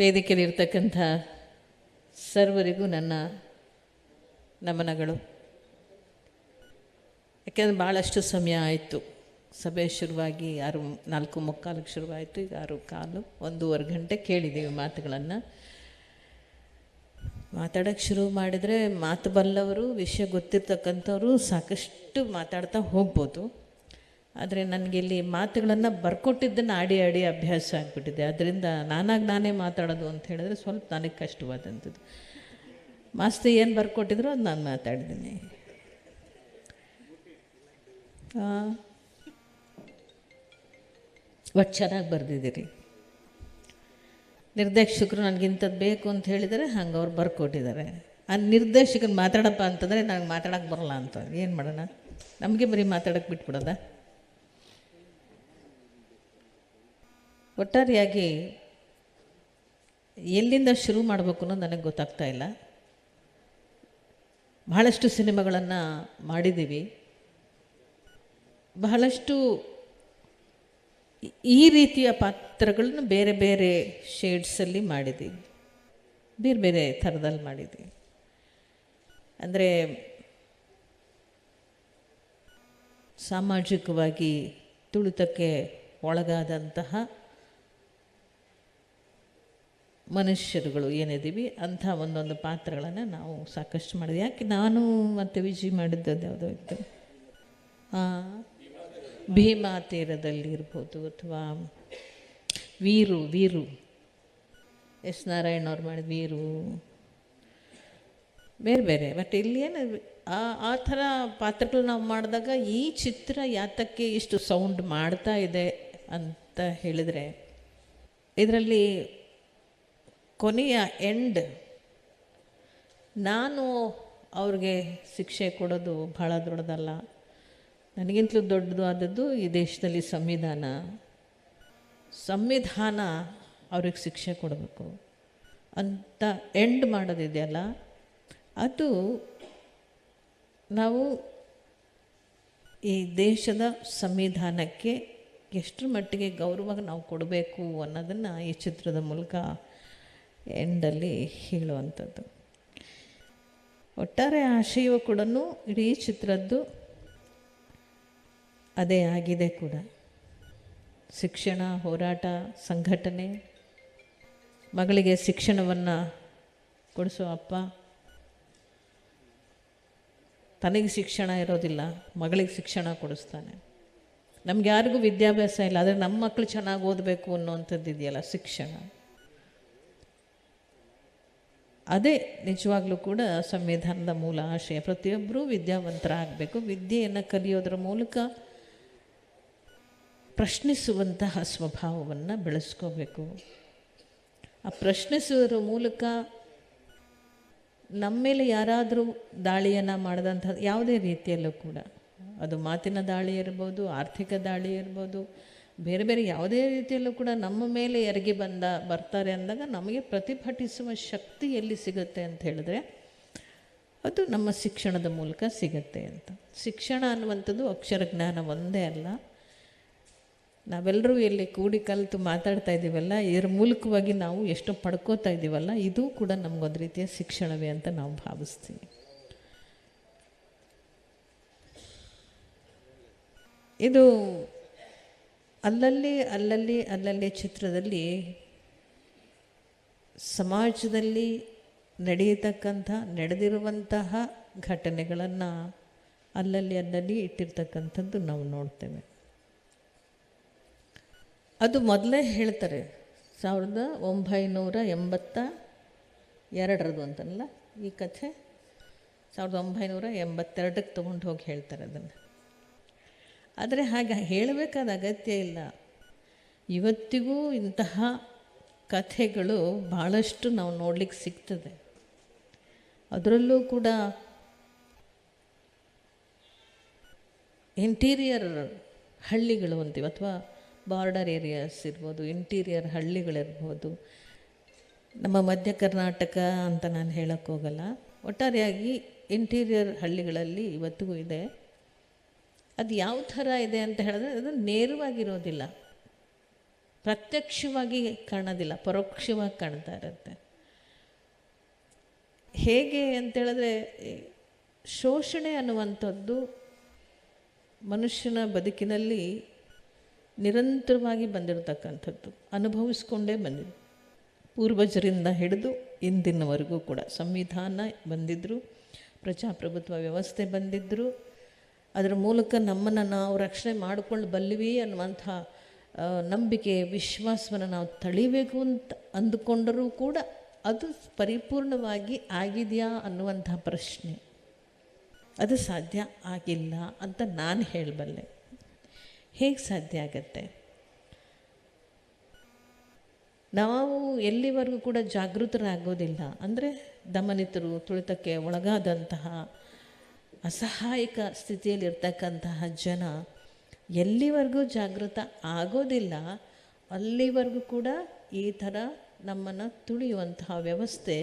ವೇದಿಕೆಯಲ್ಲಿರ್ತಕ್ಕಂಥ ಸರ್ವರಿಗೂ ನನ್ನ ನಮನಗಳು. ಯಾಕೆಂದರೆ ಭಾಳಷ್ಟು ಸಮಯ ಆಯಿತು, ಸಭೆ ಶುರುವಾಗಿ 4:45 ಶುರುವಾಯಿತು, ಈಗ 6:15 1.5 ಗಂಟೆ ಕೇಳಿದ್ದೀವಿ ಮಾತುಗಳನ್ನು. ಮಾತಾಡೋಕ್ಕೆ ಶುರು ಮಾಡಿದರೆ ಮಾತು ಬಲ್ಲವರು, ವಿಷಯ ಗೊತ್ತಿರ್ತಕ್ಕಂಥವ್ರು ಸಾಕಷ್ಟು ಮಾತಾಡ್ತಾ ಹೋಗ್ಬೋದು. ಆದರೆ ನನಗಿಲ್ಲಿ ಮಾತುಗಳನ್ನು ಬರ್ಕೊಟ್ಟಿದ್ದನ್ನು ಆಡಿ ಆಡಿ ಅಭ್ಯಾಸ ಆಗಿಬಿಟ್ಟಿದೆ. ಅದರಿಂದ ನಾನೇ ಮಾತಾಡೋದು ಅಂತ ಹೇಳಿದ್ರೆ ಸ್ವಲ್ಪ ನನಗೆ ಕಷ್ಟವಾದಂಥದ್ದು. ಮಾಸ್ತಿ ಏನು ಬರ್ಕೊಟ್ಟಿದ್ರು ಅದು ನಾನು ಮಾತಾಡಿದ್ದೀನಿ. ಒಟ್ಟು ಚೆನ್ನಾಗಿ ಬರೆದಿದ್ದೀರಿ. ನಿರ್ದೇಶಕರು ನನಗಿಂಥದ್ದು ಬೇಕು ಅಂತ ಹೇಳಿದರೆ ಹಂಗೆ ಅವ್ರು ಬರ್ಕೊಟ್ಟಿದ್ದಾರೆ. ಆ ನಿರ್ದೇಶಕರು ಮಾತಾಡಪ್ಪ ಅಂತಂದರೆ ನನಗೆ ಮಾತಾಡೋಕ್ಕೆ ಬರಲ್ಲ ಅಂತ ಏನು ಮಾಡೋಣ? ನಮಗೆ ಬರೀ ಮಾತಾಡೋಕ್ಕೆ ಬಿಟ್ಬಿಡೋದ? ಒಟ್ಟಾರೆಯಾಗಿ ಎಲ್ಲಿಂದ ಶುರು ಮಾಡಬೇಕು ಅನ್ನೋದು ನನಗೆ ಗೊತ್ತಾಗ್ತಾ ಇಲ್ಲ. ಬಹಳಷ್ಟು ಸಿನಿಮಾಗಳನ್ನು ಮಾಡಿದ್ದೀವಿ, ಬಹಳಷ್ಟು ಈ ರೀತಿಯ ಪಾತ್ರಗಳನ್ನು ಬೇರೆ ಬೇರೆ ಶೇಡ್ಸಲ್ಲಿ ಮಾಡಿದ್ದೀವಿ, ಬೇರೆ ಬೇರೆ ಥರದಲ್ಲಿ ಮಾಡಿದ್ದೀವಿ. ಅಂದರೆ ಸಾಮಾಜಿಕವಾಗಿ ತುಳಿತಕ್ಕೆ ಒಳಗಾದಂತಹ ಮನುಷ್ಯರುಗಳು ಏನಿದ್ದೀವಿ ಅಂಥ ಒಂದೊಂದು ಪಾತ್ರಗಳನ್ನು ನಾವು ಸಾಕಷ್ಟು ಮಾಡಿದ್ವಿ. ಯಾಕೆ ನಾನು ಮತ್ತು ವಿಜಿ ಮಾಡಿದ್ದದ್ದು ಯಾವುದೋ ಇತ್ತು, ಭೀಮಾ ತೀರದಲ್ಲಿ ಇರ್ಬೋದು, ಅಥವಾ ವೀರು ಎಸ್ ನಾರಾಯಣ್ ಅವ್ರು ಮಾಡಿದ ವೀರು, ಬೇರೆ ಬೇರೆ. ಬಟ್ ಇಲ್ಲಿ ಏನು ಆ ಥರ ಪಾತ್ರಗಳು ನಾವು ಮಾಡಿದಾಗ ಈ ಚಿತ್ರ ಯಾತಕ್ಕೆ ಇಷ್ಟು ಸೌಂಡ್ ಮಾಡ್ತಾ ಇದೆ ಅಂತ ಹೇಳಿದರೆ, ಇದರಲ್ಲಿ ಕೊನೆಯ ಎಂಡ್ ನಾನು ಅವ್ರಿಗೆ ಶಿಕ್ಷೆ ಕೊಡೋದು ಭಾಳ ದೊಡ್ಡದಲ್ಲ. ನನಗಿಂತಲೂ ದೊಡ್ಡದು ಆದದ್ದು ಈ ದೇಶದಲ್ಲಿ ಸಂವಿಧಾನ ಅವ್ರಿಗೆ ಶಿಕ್ಷೆ ಕೊಡಬೇಕು ಅಂತ ಎಂಡ್ ಮಾಡೋದಿದೆಯಲ್ಲ, ಅದು ನಾವು ಈ ದೇಶದ ಸಂವಿಧಾನಕ್ಕೆ ಎಷ್ಟರ ಮಟ್ಟಿಗೆ ಗೌರವ ನಾವು ಕೊಡಬೇಕು ಅನ್ನೋದನ್ನು ಈ ಚಿತ್ರದ ಮೂಲಕ ಎಂಡಲ್ಲಿ ಹೇಳುವಂಥದ್ದು. ಒಟ್ಟಾರೆ ಆಶಯವೂ ಕೂಡ ಇಡೀ ಚಿತ್ರದ್ದು ಅದೇ ಆಗಿದೆ ಕೂಡ. ಶಿಕ್ಷಣ, ಹೋರಾಟ, ಸಂಘಟನೆ, ಮಗಳಿಗೆ ಶಿಕ್ಷಣವನ್ನು ಕೊಡಿಸೋ ಅಪ್ಪ, ತನಗೆ ಶಿಕ್ಷಣ ಇರೋದಿಲ್ಲ, ಮಗಳಿಗೆ ಶಿಕ್ಷಣ ಕೊಡಿಸ್ತಾನೆ. ನಮ್ಗೆ ಯಾರಿಗೂ ವಿದ್ಯಾಭ್ಯಾಸ ಇಲ್ಲ, ಆದರೆ ನಮ್ಮ ಮಕ್ಕಳು ಚೆನ್ನಾಗಿ ಓದಬೇಕು ಅನ್ನೋವಂಥದ್ದು ಇದೆಯಲ್ಲ ಶಿಕ್ಷಣ, ಅದೇ ನಿಜವಾಗ್ಲೂ ಕೂಡ ಸಂವಿಧಾನದ ಮೂಲ ಆಶಯ. ಪ್ರತಿಯೊಬ್ಬರೂ ವಿದ್ಯಾವಂತರಾಗಬೇಕು, ವಿದ್ಯೆಯನ್ನು ಕಲಿಯೋದರ ಮೂಲಕ ಪ್ರಶ್ನಿಸುವಂತಹ ಸ್ವಭಾವವನ್ನು ಬೆಳೆಸ್ಕೋಬೇಕು. ಆ ಪ್ರಶ್ನಿಸುವುದರ ಮೂಲಕ ನಮ್ಮ ಮೇಲೆ ಯಾರಾದರೂ ದಾಳಿಯನ್ನು ಮಾಡಿದಂಥ ಯಾವುದೇ ರೀತಿಯಲ್ಲೂ ಕೂಡ, ಅದು ಮಾತಿನ ದಾಳಿ ಇರ್ಬೋದು, ಆರ್ಥಿಕ ದಾಳಿ ಇರ್ಬೋದು, ಬೇರೆ ಬೇರೆ ಯಾವುದೇ ರೀತಿಯಲ್ಲೂ ಕೂಡ ನಮ್ಮ ಮೇಲೆ ಎರಗಿ ಬರ್ತಾರೆ ಅಂದಾಗ ನಮಗೆ ಪ್ರತಿಭಟಿಸುವ ಶಕ್ತಿ ಎಲ್ಲಿ ಸಿಗುತ್ತೆ ಅಂತ ಹೇಳಿದ್ರೆ ಅದು ನಮ್ಮ ಶಿಕ್ಷಣದ ಮೂಲಕ ಸಿಗುತ್ತೆ ಅಂತ. ಶಿಕ್ಷಣ ಅನ್ನುವಂಥದ್ದು ಅಕ್ಷರ ಜ್ಞಾನ ಒಂದೇ ಅಲ್ಲ. ನಾವೆಲ್ಲರೂ ಇಲ್ಲಿ ಕೂಡಿ ಕಲಿತು ಮಾತಾಡ್ತಾ ಇದ್ದೀವಲ್ಲ, ಇದರ ಮೂಲಕವಾಗಿ ನಾವು ಎಷ್ಟು ಪಡ್ಕೋತಾ ಇದ್ದೀವಲ್ಲ, ಇದು ಕೂಡ ನಮಗೊಂದು ರೀತಿಯ ಶಿಕ್ಷಣವೇ ಅಂತ ನಾವು ಭಾವಿಸ್ತೀವಿ. ಇದು ಅಲ್ಲಲ್ಲಿ ಚಿತ್ರದಲ್ಲಿ ಸಮಾಜದಲ್ಲಿ ನಡೆದಿರುವಂತಹ ಘಟನೆಗಳನ್ನು ಅಲ್ಲಲ್ಲಿ ಇಟ್ಟಿರ್ತಕ್ಕಂಥದ್ದು ನಾವು ನೋಡ್ತೇವೆ. ಅದು ಮೊದಲೇ ಹೇಳ್ತಾರೆ 1982 ಅಂತಲ್ಲ ಈ ಕಥೆ, 1982ಕ್ಕೆ ತೊಗೊಂಡು ಹೋಗಿ ಹೇಳ್ತಾರೆ ಅದನ್ನು. ಆದರೆ ಹಾಗೆ ಹೇಳಬೇಕಾದ ಅಗತ್ಯ ಇಲ್ಲ. ಇವತ್ತಿಗೂ ಇಂತಹ ಕಥೆಗಳು ಭಾಳಷ್ಟು ನಾವು ನೋಡಲಿಕ್ಕೆ ಸಿಗ್ತದೆ. ಅದರಲ್ಲೂ ಕೂಡ ಇಂಟೀರಿಯರ್ ಹಳ್ಳಿಗಳು ಅಂತೀವಿ, ಅಥವಾ ಬಾರ್ಡರ್ ಏರಿಯಾಸ್ ಇರ್ಬೋದು, ಇಂಟೀರಿಯರ್ ಹಳ್ಳಿಗಳಿರ್ಬೋದು. ನಮ್ಮ ಮಧ್ಯ ಕರ್ನಾಟಕ ಅಂತ ನಾನು ಹೇಳೋಕ್ಕೋಗಲ್ಲ, ಒಟ್ಟಾರೆಯಾಗಿ ಇಂಟೀರಿಯರ್ ಹಳ್ಳಿಗಳಲ್ಲಿ ಇವತ್ತಿಗೂ ಇದೆ. ಅದು ಯಾವ ಥರ ಇದೆ ಅಂತ ಹೇಳಿದ್ರೆ ಅದು ನೇರವಾಗಿರೋದಿಲ್ಲ. ಪ್ರತ್ಯಕ್ಷವಾಗಿ ಕಾಣೋದಿಲ್ಲ, ಪರೋಕ್ಷವಾಗಿ ಕಾಣ್ತಾ ಇರುತ್ತೆ. ಹೇಗೆ ಅಂತೇಳಿದ್ರೆ, ಶೋಷಣೆ ಅನ್ನುವಂಥದ್ದು ಮನುಷ್ಯನ ಬದುಕಿನಲ್ಲಿ ನಿರಂತರವಾಗಿ ಬಂದಿರತಕ್ಕಂಥದ್ದು, ಅನುಭವಿಸ್ಕೊಂಡೇ ಬಂದಿದೆ. ಪೂರ್ವಜರಿಂದ ಹಿಡಿದು ಇಂದಿನವರೆಗೂ ಕೂಡ ಸಂವಿಧಾನ ಬಂದಿದ್ದರು, ಪ್ರಜಾಪ್ರಭುತ್ವ ವ್ಯವಸ್ಥೆ ಬಂದಿದ್ದರು, ಅದರ ಮೂಲಕ ನಮ್ಮನ್ನು ನಾವು ರಕ್ಷಣೆ ಮಾಡಿಕೊಂಡು ಬಲ್ಲಿವಿ ಅನ್ನುವಂಥ ನಂಬಿಕೆ, ವಿಶ್ವಾಸವನ್ನು ನಾವು ತಳಿಬೇಕು ಅಂತ ಅಂದುಕೊಂಡರೂ ಕೂಡ ಅದು ಪರಿಪೂರ್ಣವಾಗಿ ಆಗಿದೆಯಾ ಅನ್ನುವಂಥ ಪ್ರಶ್ನೆ, ಅದು ಸಾಧ್ಯ ಆಗಿಲ್ಲ ಅಂತ ನಾನು ಹೇಳಬಲ್ಲೆ. ಹೇಗೆ ಸಾಧ್ಯ ಆಗತ್ತೆ? ನಾವು ಎಲ್ಲಿವರೆಗೂ ಕೂಡ ಜಾಗೃತರಾಗೋದಿಲ್ಲ ಅಂದರೆ, ದಮನಿತರು, ತುಳಿತಕ್ಕೆ ಒಳಗಾದಂತಹ ಅಸಹಾಯಕ ಸ್ಥಿತಿಯಲ್ಲಿರ್ತಕ್ಕಂತಹ ಜನ ಎಲ್ಲಿವರೆಗೂ ಜಾಗೃತ ಆಗೋದಿಲ್ಲ, ಅಲ್ಲಿವರೆಗೂ ಕೂಡ ಈ ಥರ ನಮ್ಮನ್ನು ತುಳಿಯುವಂತಹ ವ್ಯವಸ್ಥೆ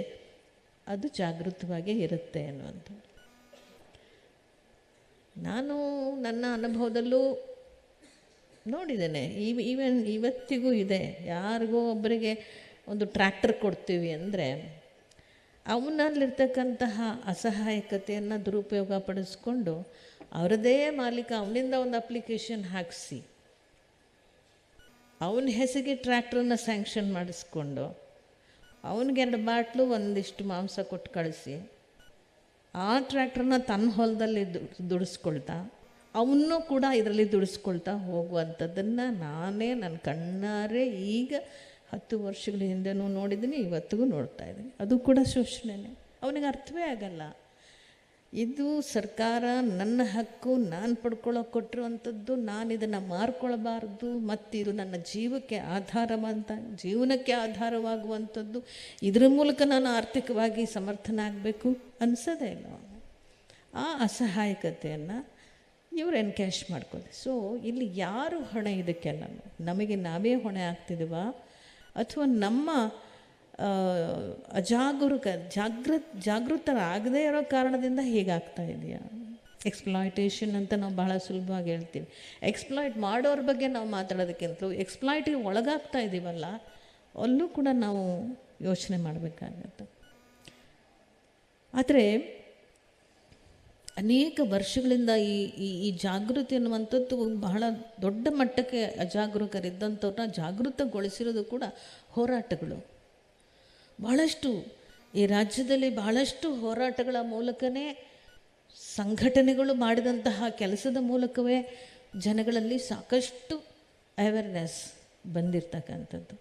ಅದು ಜಾಗೃತವಾಗೇ ಇರುತ್ತೆ ಅನ್ನುವಂಥದ್ದು. ನಾನು ನನ್ನ ಅನುಭವದಲ್ಲೂ ನೋಡಿದ್ದೇನೆ. ಈವನ್ ಇವತ್ತಿಗೂ ಇದೆ. ಯಾರಿಗೋ ಒಬ್ಬರಿಗೆ ಒಂದು ಟ್ರ್ಯಾಕ್ಟರ್ ಕೊಡ್ತೀವಿ ಅಂದರೆ ಅವನಲ್ಲಿರ್ತಕ್ಕಂತಹ ಅಸಹಾಯಕತೆಯನ್ನು ದುರುಪಯೋಗ ಪಡಿಸ್ಕೊಂಡು ಅವರದೇ ಮಾಲೀಕ ಅವನಿಂದ ಒಂದು ಅಪ್ಲಿಕೇಶನ್ ಹಾಕಿಸಿ ಅವನ ಹೆಸರಿಗೆ ಟ್ರ್ಯಾಕ್ಟ್ರನ್ನ ಸ್ಯಾಂಕ್ಷನ್ ಮಾಡಿಸ್ಕೊಂಡು ಅವನಿಗೆ 2 ಬಾಟ್ಲು ಒಂದಿಷ್ಟು ಮಾಂಸ ಕೊಟ್ಟು ಕಳಿಸಿ ಆ ಟ್ರ್ಯಾಕ್ಟ್ರನ್ನ ತನ್ನ ಹೊಲದಲ್ಲಿ ದುಡಿಸ್ಕೊಳ್ತಾ ಅವನ್ನೂ ಕೂಡ ಇದರಲ್ಲಿ ದುಡಿಸ್ಕೊಳ್ತಾ ಹೋಗುವಂಥದ್ದನ್ನು ನಾನೇ ನನ್ನ ಕಣ್ಣಾರೆ ಈಗ 10 ವರ್ಷಗಳ ಹಿಂದೆನೂ ನೋಡಿದ್ದೀನಿ, ಇವತ್ತಿಗೂ ನೋಡ್ತಾ ಇದ್ದೀನಿ. ಅದು ಕೂಡ ಶೋಷಣೆನೇ. ಅವನಿಗೆ ಅರ್ಥವೇ ಆಗಲ್ಲ. ಇದು ಸರ್ಕಾರ ನನ್ನ ಹಕ್ಕು, ನಾನು ಪಡ್ಕೊಳ್ಳೋಕೆ ಕೊಟ್ಟಿರುವಂಥದ್ದು, ನಾನು ಇದನ್ನು ಮಾರ್ಕೊಳ್ಬಾರ್ದು, ಮತ್ತು ಇದು ನನ್ನ ಜೀವನಕ್ಕೆ ಆಧಾರವಾಗುವಂಥದ್ದು, ಇದರ ಮೂಲಕ ನಾನು ಆರ್ಥಿಕವಾಗಿ ಸಮರ್ಥನಾಗಬೇಕು ಅನಿಸೋದೇ ಇಲ್ಲ. ಆ ಅಸಹಾಯಕತೆಯನ್ನು ಇವರು ಎನ್ಕ್ಯಾಶ್ ಮಾಡ್ಕೋದು. ಸೊ ಇಲ್ಲಿ ಯಾರು ಹೊಣೆ ಇದಕ್ಕೆಲ್ಲ? ನಮಗೆ ನಾವೇ ಹೊಣೆ ಆಗ್ತಿದ್ದೀವ ಅಥವಾ ನಮ್ಮ ಜಾಗೃತರಾಗದೇ ಇರೋ ಕಾರಣದಿಂದ ಹೀಗಾಗ್ತಾ ಇದೆಯಾ? ಎಕ್ಸ್ಪ್ಲಾಯ್ಟೇಷನ್ ಅಂತ ನಾವು ಬಹಳ ಸುಲಭವಾಗಿ ಹೇಳ್ತೀವಿ. ಎಕ್ಸ್ಪ್ಲಾಯ್ಟ್ ಮಾಡೋರ ಬಗ್ಗೆ ನಾವು ಮಾತಾಡೋದಕ್ಕಿಂತಲೂ ಎಕ್ಸ್ಪ್ಲಾಯ್ಟಿಗೆ ಒಳಗಾಗ್ತಾ ಇದ್ದೀವಲ್ಲ, ಅಲ್ಲೂ ಕೂಡ ನಾವು ಯೋಚನೆ ಮಾಡಬೇಕಾಗತ್ತೆ. ಆದರೆ ಅನೇಕ ವರ್ಷಗಳಿಂದ ಈ ಜಾಗೃತಿ ಅನ್ನುವಂಥದ್ದು ಬಹಳ ದೊಡ್ಡ ಮಟ್ಟಕ್ಕೆ ಅಜಾಗರೂಕರಿದ್ದಂಥವ್ರನ್ನ ಜಾಗೃತಗೊಳಿಸಿರೋದು ಕೂಡ ಹೋರಾಟಗಳು. ಬಹಳಷ್ಟು ಈ ರಾಜ್ಯದಲ್ಲಿ ಬಹಳಷ್ಟು ಹೋರಾಟಗಳ ಮೂಲಕವೇ, ಸಂಘಟನೆಗಳು ಮಾಡಿದಂತಹ ಕೆಲಸದ ಮೂಲಕವೇ ಜನಗಳಲ್ಲಿ ಸಾಕಷ್ಟು ಅವೇರ್ನೆಸ್ ಬಂದಿರತಕ್ಕಂಥದ್ದು.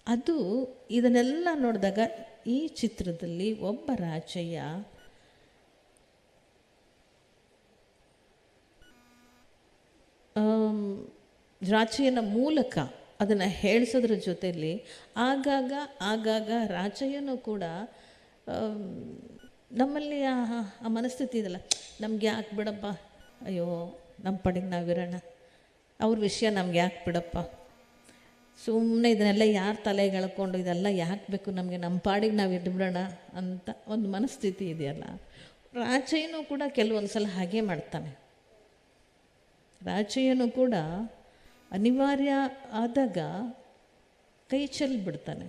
ಅದು ಇದನ್ನೆಲ್ಲ ನೋಡಿದಾಗ ಈ ಚಿತ್ರದಲ್ಲಿ ಒಬ್ಬ ರಾಚಯ್ಯ ರಾಚಯ್ಯನ ಮೂಲಕ ಅದನ್ನು ಹೇಳಿಸೋದ್ರ ಜೊತೆಯಲ್ಲಿ ಆಗಾಗ ರಾಚಯ್ಯನೂ ಕೂಡ ನಮ್ಮಲ್ಲಿ ಆ ಮನಸ್ಥಿತಿ ಇದೆಯಲ್ಲ, ನಮ್ಗೆ ಯಾಕೆ ಬಿಡಪ್ಪ, ಅಯ್ಯೋ ನಮ್ಮ ಪಡೆಗೆ ನಾವಿರೋಣ, ಅವ್ರ ವಿಷಯ ನಮ್ಗೆ ಯಾಕೆ ಬಿಡಪ್ಪ, ಸುಮ್ಮನೆ ಇದನ್ನೆಲ್ಲ ಯಾರು ತಲೆಗೆ ಎಳ್ಕೊಂಡು ಇದೆಲ್ಲ ಯಾಕೆ ಬೇಕು ನಮಗೆ, ನಮ್ಮ ಪಾಡಿಗೆ ನಾವು ಇದ್ಬಿಡೋಣ ಅಂತ ಒಂದು ಮನಸ್ಥಿತಿ ಇದೆಯಲ್ಲ. ರಾಚಯ್ಯನೂ ಕೂಡ ಕೆಲವೊಂದು ಸಲ ಹಾಗೆ ಮಾಡ್ತಾನೆ. ರಾಚಯ್ಯನೂ ಕೂಡ ಅನಿವಾರ್ಯ ಆದಾಗ ಕೈ ಚೆಲ್ಲಿಬಿಡ್ತಾನೆ.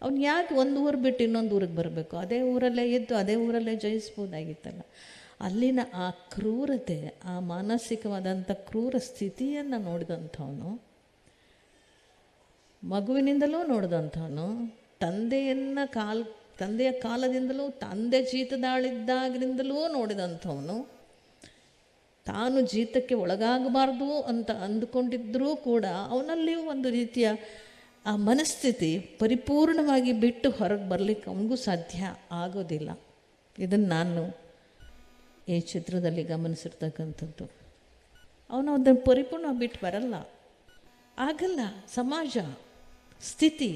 ಅವ್ನು ಯಾಕೆ ಒಂದು ಊರು ಬಿಟ್ಟು ಇನ್ನೊಂದು ಊರಿಗೆ ಬರಬೇಕು? ಅದೇ ಊರಲ್ಲೇ ಇದ್ದು ಅದೇ ಊರಲ್ಲೇ ಜಯಿಸ್ಬೋದಾಗಿತ್ತಲ್ಲ. ಅಲ್ಲಿನ ಆ ಕ್ರೂರತೆ, ಆ ಮಾನಸಿಕವಾದಂಥ ಕ್ರೂರ ಸ್ಥಿತಿಯನ್ನು ನೋಡಿದಂಥವನು, ಮಗುವಿನಿಂದಲೂ ನೋಡಿದಂಥವನು, ತಂದೆಯ ಕಾಲದಿಂದಲೂ, ತಂದೆ ಜೀತದಾಳಿದ್ದಾಗಿನಿಂದಲೂ ನೋಡಿದಂಥವನು, ತಾನು ಜೀತಕ್ಕೆ ಒಳಗಾಗಬಾರ್ದು ಅಂತ ಅಂದುಕೊಂಡಿದ್ದರೂ ಕೂಡ ಅವನಲ್ಲಿಯೂ ಒಂದು ರೀತಿಯ ಆ ಮನಸ್ಥಿತಿ ಪರಿಪೂರ್ಣವಾಗಿ ಬಿಟ್ಟು ಹೊರಗೆ ಬರಲಿಕ್ಕೆ ಅವನಿಗೂ ಸಾಧ್ಯ ಆಗೋದಿಲ್ಲ. ಇದನ್ನು ನಾನು ಈ ಚಿತ್ರದಲ್ಲಿ ಗಮನಿಸಿರ್ತಕ್ಕಂಥದ್ದು. ಅವನು ಅದನ್ನು ಪರಿಪೂರ್ಣವಾಗಿ ಬಿಟ್ಟು ಬರಲ್ಲ, ಆಗಲ್ಲ. ಸಮಾಜ, ಸ್ಥಿತಿ,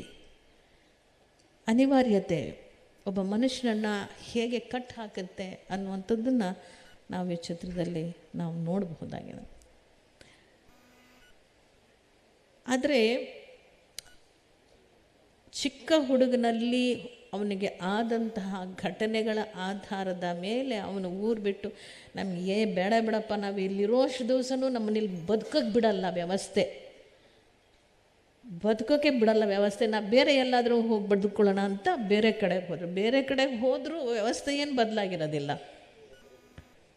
ಅನಿವಾರ್ಯತೆ ಒಬ್ಬ ಮನುಷ್ಯನನ್ನು ಹೇಗೆ ಕಟ್ ಹಾಕುತ್ತೆ ಅನ್ನುವಂಥದ್ದನ್ನು ನಾವು ಈ ಚಿತ್ರದಲ್ಲಿ ನಾವು ನೋಡಬಹುದಾಗಿದೆ. ಆದರೆ ಚಿಕ್ಕ ಹುಡುಗನಲ್ಲಿ ಅವನಿಗೆ ಆದಂತಹ ಘಟನೆಗಳ ಆಧಾರದ ಮೇಲೆ ಅವನು ಊರು ಬಿಟ್ಟು ನಮಗೆ ಬೇಡ ಬಿಡಪ್ಪ, ನಾವು ಇಲ್ಲಿರೋಷ್ಟು ದಿವಸನೂ ನಮ್ಮನ್ನಿಲ್ಲಿ ಬದುಕಕ್ಕೆ ಬಿಡಲ್ಲ ವ್ಯವಸ್ಥೆ, ಬದುಕೋಕ್ಕೆ ಬಿಡಲ್ಲ ವ್ಯವಸ್ಥೆ. ಬೇರೆ ಎಲ್ಲಾದರೂ ಹೋಗಿ ಬದುಕೊಳ್ಳೋಣ ಅಂತ ಬೇರೆ ಕಡೆಗೆ ಬೇರೆ ಕಡೆಗೆ ಹೋದರೂ ವ್ಯವಸ್ಥೆ ಏನು ಬದಲಾಗಿರೋದಿಲ್ಲ.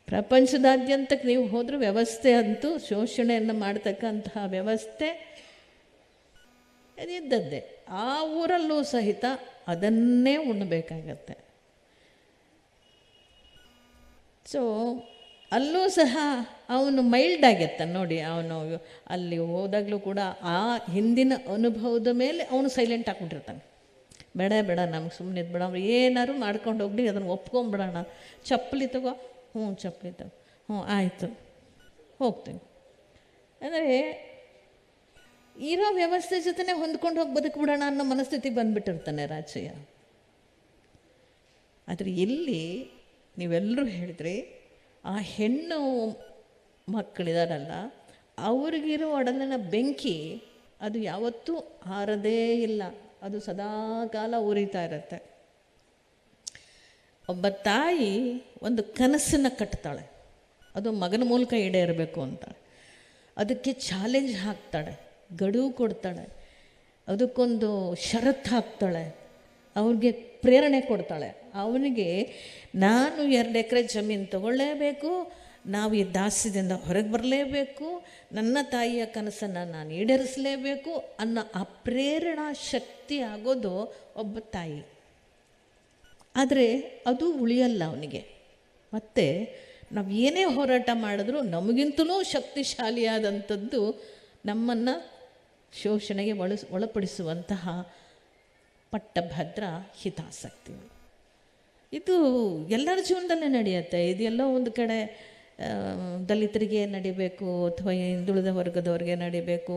ಪ್ರಪಂಚದಾದ್ಯಂತಕ್ಕೆ ನೀವು ಹೋದರೂ ವ್ಯವಸ್ಥೆ ಅಂತೂ ಶೋಷಣೆಯನ್ನು ಮಾಡ್ತಕ್ಕಂತಹ ವ್ಯವಸ್ಥೆ ಇದ್ದದ್ದೇ. ಆ ಊರಲ್ಲೂ ಸಹಿತ ಅದನ್ನೇ ಉಣ್ಣಬೇಕಾಗತ್ತೆ. ಸೊ ಅಲ್ಲೂ ಸಹ ಅವನು ಮೈಲ್ಡ್ ಆಗಿರ್ತಾನೆ ನೋಡಿ. ಅವನು ಅಲ್ಲಿ ಹೋದಾಗಲೂ ಕೂಡ ಆ ಹಿಂದಿನ ಅನುಭವದ ಮೇಲೆ ಅವನು ಸೈಲೆಂಟ್ ಆಗಿಬಿಟ್ಟಿರ್ತಾನೆ. ಬೇಡ ಬೇಡ ನಮ್ಗೆ ಸುಮ್ಮನೆ ಇದ್ಬೇಡ, ಅವ್ರು ಏನಾದ್ರು ಮಾಡ್ಕೊಂಡು ಹೋಗ್ಲಿ, ಅದನ್ನು ಒಪ್ಕೊಂಬಿಡೋಣ. ಚಪ್ಪಲಿ ತಗೋ, ಹ್ಞೂ ಚಪ್ಪಲಿ ತಗೋ, ಹ್ಞೂ ಆಯಿತು ಹೋಗ್ತೀನಿ ಅಂದರೆ ಇರೋ ವ್ಯವಸ್ಥೆ ಜೊತೆನೇ ಹೊಂದ್ಕೊಂಡು ಹೋಗಿ ಬದುಕ್ಬಿಡೋಣ ಅನ್ನೋ ಮನಸ್ಥಿತಿಗೆ ಬಂದುಬಿಟ್ಟಿರ್ತಾನೆ ರಾಜಯ್ಯ. ಆದರೆ ಇಲ್ಲಿ ನೀವೆಲ್ಲರೂ ಹೇಳಿದ್ರಿ, ಆ ಹೆಣ್ಣು ಮಕ್ಕಳಿದಾರಲ್ಲ ಅವ್ರಿಗಿರೋ ಒಡಲಿನ ಬೆಂಕಿ ಅದು ಯಾವತ್ತೂ ಆರದೇ ಇಲ್ಲ, ಅದು ಸದಾಕಾಲ ಉರಿತಾ ಇರುತ್ತೆ. ಒಬ್ಬ ತಾಯಿ ಒಂದು ಕನಸನ್ನು ಕಟ್ತಾಳೆ, ಅದು ಮಗನ ಮೂಲಕ ಈಡೇರಬೇಕು ಅಂತ. ಅದಕ್ಕೆ ಚಾಲೆಂಜ್ ಹಾಕ್ತಾಳೆ, ಗಡುವು ಕೊಡ್ತಾಳೆ, ಅದಕ್ಕೊಂದು ಷರತ್ತು ಹಾಕ್ತಾಳೆ, ಅವ್ರಿಗೆ ಪ್ರೇರಣೆ ಕೊಡ್ತಾಳೆ. ಅವನಿಗೆ ನಾನು 2 ಎಕರೆ ಜಮೀನು ತಗೊಳ್ಳೇಬೇಕು, ನಾವು ಈ ದಾಸ್ಯದಿಂದ ಹೊರಗೆ ಬರಲೇಬೇಕು, ನನ್ನ ತಾಯಿಯ ಕನಸನ್ನು ನಾನು ಈಡೇರಿಸಲೇಬೇಕು ಅನ್ನೋ ಆ ಪ್ರೇರಣಾ ಶಕ್ತಿ ಆಗೋದು ಒಬ್ಬ ತಾಯಿ. ಆದರೆ ಅದು ಉಳಿಯಲ್ಲ ಅವನಿಗೆ. ಮತ್ತು ನಾವು ಏನೇ ಹೋರಾಟ ಮಾಡಿದ್ರೂ ನಮಗಿಂತಲೂ ಶಕ್ತಿಶಾಲಿಯಾದಂಥದ್ದು ನಮ್ಮನ್ನು ಶೋಷಣೆಗೆ ಒಳಪಡಿಸುವಂತಹ ಪಟ್ಟಭದ್ರ ಹಿತಾಸಕ್ತಿಗಳು. ಇದು ಎಲ್ಲರ ಜೀವನದಲ್ಲೇ ನಡೆಯುತ್ತೆ. ಇದೆಲ್ಲೋ ಒಂದು ಕಡೆ ದಲಿತರಿಗೆ ನಡಿಬೇಕು ಅಥವಾ ಹಿಂದುಳಿದ ವರ್ಗದವ್ರಿಗೆ ನಡಿಬೇಕು,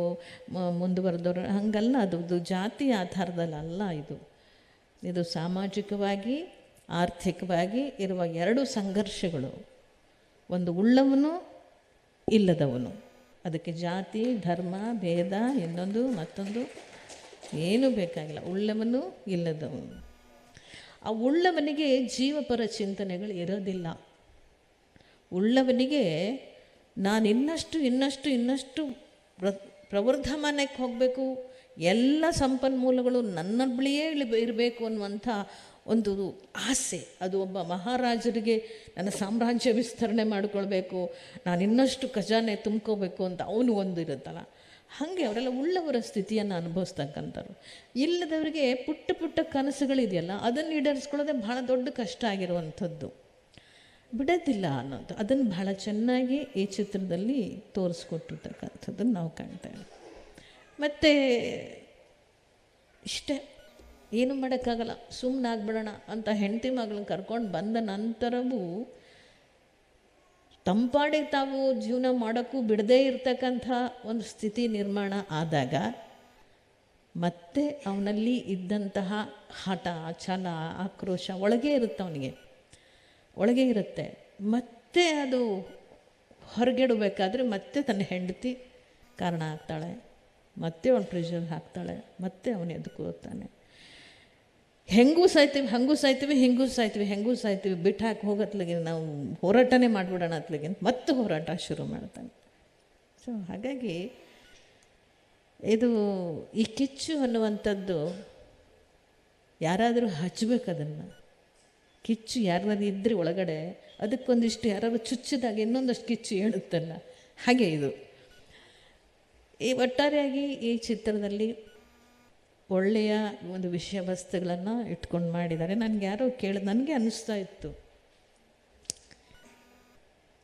ಮುಂದುವರೆದವ್ರು ಹಾಗಲ್ಲ. ಅದು ಜಾತಿ ಆಧಾರದಲ್ಲ. ಇದು ಸಾಮಾಜಿಕವಾಗಿ ಆರ್ಥಿಕವಾಗಿ ಇರುವ 2 ಸಂಘರ್ಷಗಳು. ಒಂದು ಉಳ್ಳವನು ಇಲ್ಲದವನು, ಅದಕ್ಕೆ ಜಾತಿ ಧರ್ಮ ಭೇದ ಇನ್ನೊಂದು ಮತ್ತೊಂದು ಏನೂ ಬೇಕಾಗಿಲ್ಲ. ಉಳ್ಳವನು ಇಲ್ಲದವನು. ಆ ಉಳ್ಳವನಿಗೆ ಜೀವಪರ ಚಿಂತನೆಗಳು ಇರೋದಿಲ್ಲ. ಉಳ್ಳವನಿಗೆ ನಾನು ಇನ್ನಷ್ಟು ಪ್ರವರ್ಧಮಾನಕ್ಕೆ ಹೋಗಬೇಕು, ಎಲ್ಲ ಸಂಪನ್ಮೂಲಗಳು ನನ್ನ ಬಳಿಯೇ ಇರಬೇಕು ಅನ್ನುವಂಥ ಒಂದು ಆಸೆ. ಅದು ಒಬ್ಬ ಮಹಾರಾಜರಿಗೆ ನನ್ನ ಸಾಮ್ರಾಜ್ಯ ವಿಸ್ತರಣೆ ಮಾಡಿಕೊಳ್ಬೇಕು, ನಾನು ಇನ್ನಷ್ಟು ಖಜಾನೆ ತುಂಬ್ಕೋಬೇಕು ಅಂತ ಅವನು ಒಂದು ಇರುತ್ತಲ್ಲ. ಹಾಗೆ ಅವರೆಲ್ಲ ಉಳ್ಳವರ ಸ್ಥಿತಿಯನ್ನು ಅನುಭವಿಸ್ತಕ್ಕಂಥವ್ರು. ಇಲ್ಲದವರಿಗೆ ಪುಟ್ಟ ಪುಟ್ಟ ಕನಸುಗಳಿದೆಯಲ್ಲ, ಅದನ್ನು ಈಡೇರಿಸ್ಕೊಳ್ಳೋದೇ ಭಾಳ ದೊಡ್ಡ ಕಷ್ಟ ಆಗಿರುವಂಥದ್ದು. ಬಿಡೋದಿಲ್ಲ ಅನ್ನೋದು ಅದನ್ನು ಬಹಳ ಚೆನ್ನಾಗಿ ಈ ಚಿತ್ರದಲ್ಲಿ ತೋರಿಸ್ಕೊಟ್ಟಿರ್ತಕ್ಕಂಥದ್ದನ್ನು ನಾವು ಕಾಣ್ತೇವೆ. ಮತ್ತು ಇಷ್ಟೇ, ಏನು ಮಾಡೋಕ್ಕಾಗಲ್ಲ, ಸುಮ್ಮನೆ ಆಗ್ಬಿಡೋಣ ಅಂತ ಹೆಂಡತಿ ಮಗಳನ್ನ ಕರ್ಕೊಂಡು ಬಂದ ನಂತರವೂ ತಂಪಾಡಿಗೆ ತಾವು ಜೀವನ ಮಾಡೋಕ್ಕೂ ಬಿಡದೇ ಇರತಕ್ಕಂಥ ಒಂದು ಸ್ಥಿತಿ ನಿರ್ಮಾಣ ಆದಾಗ ಮತ್ತೆ ಅವನಲ್ಲಿ ಇದ್ದಂತಹ ಹಠ ಛಲ ಆಕ್ರೋಶ ಒಳಗೆ ಇರುತ್ತೆ, ಅವನಿಗೆ ಒಳಗೆ ಇರುತ್ತೆ. ಮತ್ತೆ ಅದು ಹೊರಗೆಡಬೇಕಾದ್ರೆ ಮತ್ತೆ ತನ್ನ ಹೆಂಡತಿ ಕಾರಣ ಆಗ್ತಾಳೆ, ಮತ್ತೆ ಅವನು ಪ್ರೆಷರ್ ಹಾಕ್ತಾಳೆ, ಮತ್ತೆ ಅವನು ಎದ್ಕೋತಾನೆ. ಹೆಂಗೂ ಸಾಯ್ತೀವಿ ಬಿಟ್ಟು ಹಾಕಿ ಹೋಗತ್ಲಿಗೆ ನಾವು ಹೋರಾಟನೇ ಮಾಡಿಬಿಡೋಣ ಅತ್ಲಿಗೆ ಮತ್ತೆ ಹೋರಾಟ ಶುರು ಮಾಡ್ತಾನೆ. ಸೊ ಹಾಗಾಗಿ ಇದು ಈ ಕಿಚ್ಚು ಅನ್ನುವಂಥದ್ದು ಯಾರಾದರೂ ಹಚ್ಚಬೇಕು, ಅದನ್ನು ಕಿಚ್ಚು ಯಾರಾದ್ರೂ ಇದ್ದರೆ ಒಳಗಡೆ ಅದಕ್ಕೊಂದಿಷ್ಟು ಯಾರಾದ್ರು ಚುಚ್ಚಿದಾಗ ಇನ್ನೊಂದಷ್ಟು ಕಿಚ್ಚು ಹೇಳುತ್ತಲ್ಲ, ಹಾಗೆ ಇದು. ಈ ಒಟ್ಟಾರೆಯಾಗಿ ಈ ಚಿತ್ರದಲ್ಲಿ ಒಳ್ಳೆಯ ಒಂದು ವಿಷಯ ವಸ್ತುಗಳನ್ನು ಇಟ್ಕೊಂಡು ಮಾಡಿದ್ದಾರೆ. ನನಗೆ ಯಾರೋ ನನಗೆ ಅನ್ನಿಸ್ತಾ ಇತ್ತು,